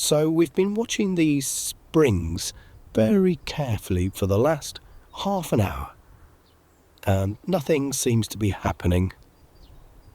So we've been watching these springs very carefully for the last half an hour, and nothing seems to be happening.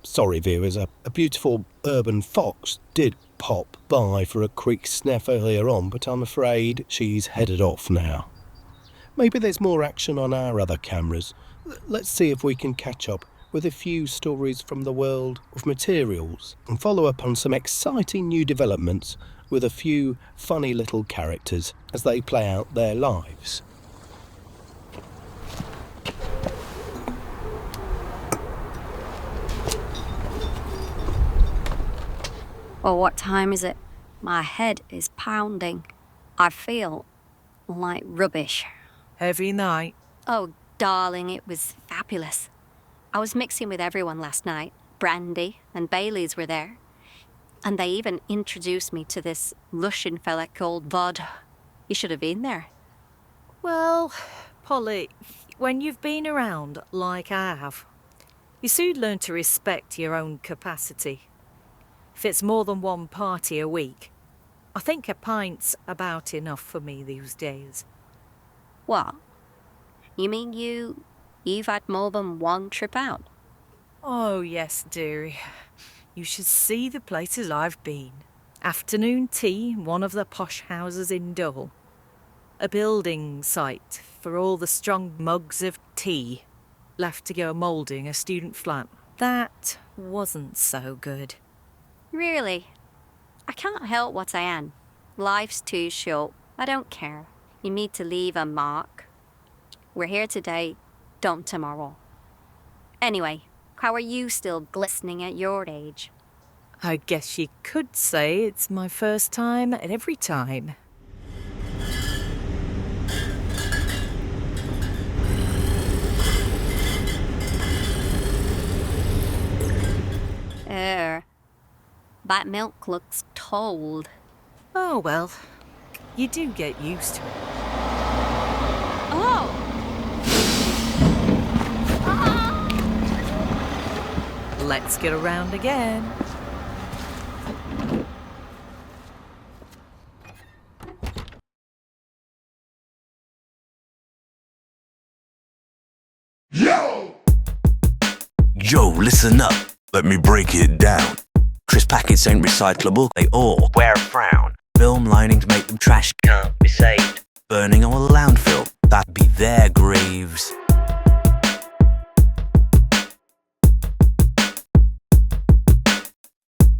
Sorry viewers, a beautiful urban fox did pop by for a quick sniff earlier on, but I'm afraid she's headed off now. Maybe there's more action on our other cameras. Let's see if we can catch up with a few stories from the world of materials and follow up on some exciting new developments with a few funny little characters as they play out their lives. Oh, what time is it? My head is pounding. I feel like rubbish. Heavy night. Oh, darling, it was fabulous. I was mixing with everyone last night. Brandy and Baileys were there. And they even introduced me to this Russian fella called Vod. You should have been there. Well, Polly, when you've been around like I have, you soon learn to respect your own capacity. If it's more than one party a week, I think a pint's about enough for me these days. What? You mean you've had more than one trip out? Oh, yes, dearie. You should see the places I've been. Afternoon tea in one of the posh houses in Dull. A building site for all the strong mugs of tea left to go moulding a student flat. That wasn't so good. Really? I can't help what I am. Life's too short. I don't care. You need to leave a mark. We're here today, don't tomorrow. Anyway, how are you still glistening at your age? I guess you could say it's my first time at every time. That milk looks cold. Oh, well, you do get used to it. Oh! Let's get around again. Yo, listen up. Let me break it down. Crisp packets ain't recyclable, they all wear a frown. Film linings make them trash, can't be saved. Burning on a landfill, that'd be their graves.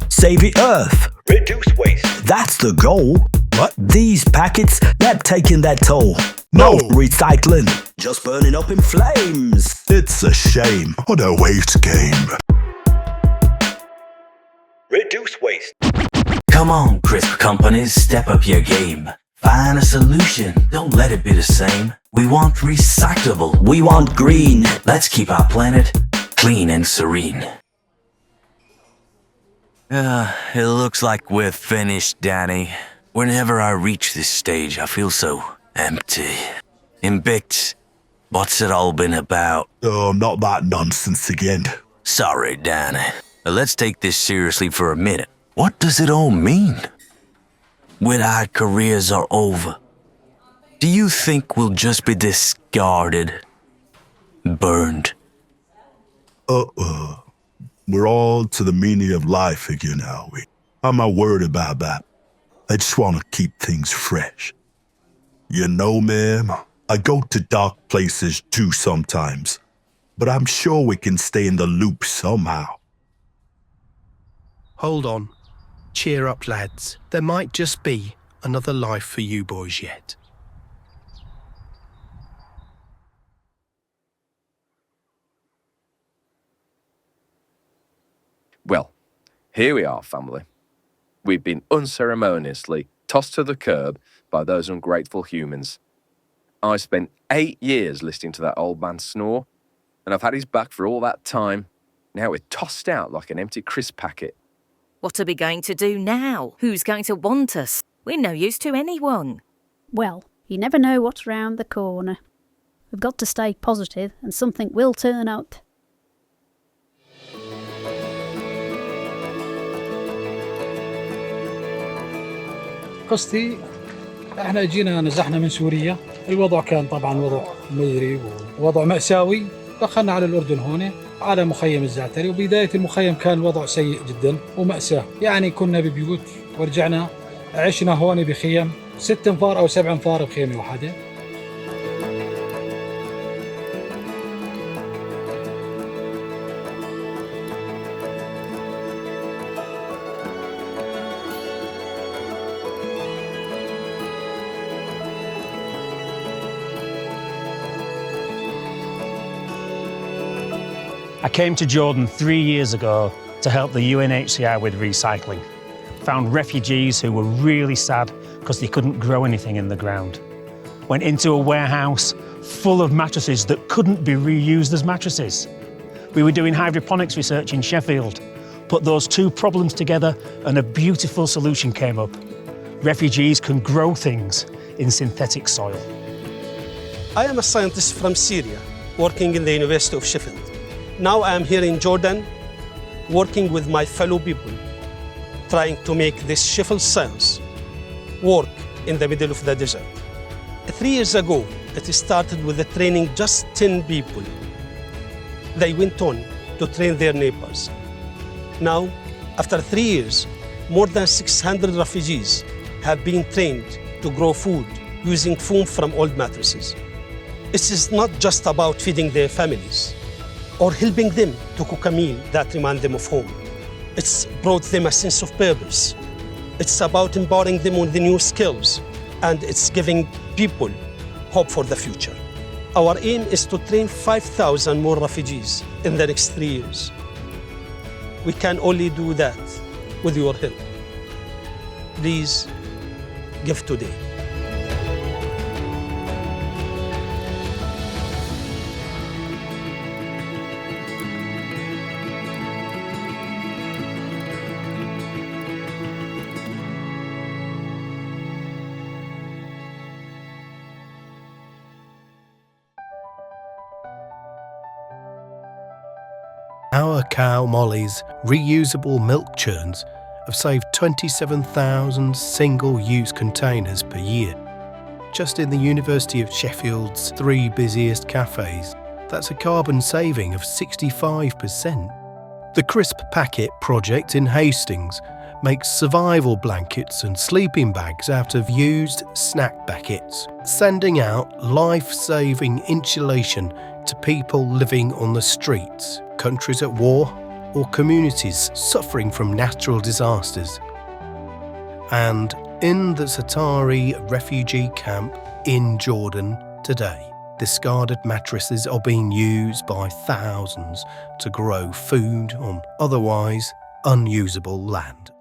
Save the earth. Reduce waste. That's the goal. But these packets, they're taking their toll. No recycling, just burning up in flames. It's a shame. What a waste game. Reduce waste. Come on, crisp companies, step up your game. Find a solution, don't let it be the same. We want recyclable, we want green. Let's keep our planet clean and serene. It looks like we're finished, Danny. Whenever I reach this stage, I feel so empty. Invictus, what's it all been about? Oh, not that nonsense again. Sorry, Danny. Let's take this seriously for a minute. What does it all mean? When our careers are over, do you think we'll just be discarded? Burned? We're all to the meaning of life again, are we? I'm not worried about that. I just want to keep things fresh. You know, ma'am, I go to dark places too sometimes, but I'm sure we can stay in the loop somehow. Hold on. Cheer up, lads. There might just be another life for you boys yet. Well, here we are, family. We've been unceremoniously tossed to the curb by those ungrateful humans. I spent 8 years listening to that old man snore, and I've had his back for all that time. Now we're tossed out like an empty crisp packet. What are we going to do now? Who's going to want us? We're no use to anyone. Well, you never know what's round the corner. We've got to stay positive and something will turn up. قصتي احنا جينا نزحنا من سوريا، الوضع كان طبعا وضع مزري ووضع مأساوي. دخلنا على الأردن هون على مخيم الزعتري، وبداية المخيم كان الوضع سيء جدا ومأساة، يعني كنا ببيوت ورجعنا عشنا هون بخيم 6 أنفار أو 7 أنفار بخيمة واحدة. I came to Jordan 3 years ago to help the UNHCR with recycling. Found refugees who were really sad because they couldn't grow anything in the ground. Went into a warehouse full of mattresses that couldn't be reused as mattresses. We were doing hydroponics research in Sheffield. Put those two problems together and a beautiful solution came up. Refugees can grow things in synthetic soil. I am a scientist from Syria working in the University of Sheffield. Now I am here in Jordan working with my fellow people, trying to make this Sheffield science work in the middle of the desert. 3 years ago, it started with the training just 10 people. They went on to train their neighbors. Now, after 3 years, more than 600 refugees have been trained to grow food using foam from old mattresses. It is not just about feeding their families or helping them to cook a meal that reminds them of home. It's brought them a sense of purpose. It's about empowering them with the new skills, and it's giving people hope for the future. Our aim is to train 5,000 more refugees in the next 3 years. We can only do that with your help. Please give today. Our cow Molly's reusable milk churns have saved 27,000 single-use containers per year. Just in the University of Sheffield's 3 busiest cafes, that's a carbon saving of 65%. The Crisp Packet project in Hastings makes survival blankets and sleeping bags out of used snack packets, sending out life-saving insulation to people living on the streets, countries at war, or communities suffering from natural disasters. And in the Zaatari refugee camp in Jordan today, discarded mattresses are being used by thousands to grow food on otherwise unusable land.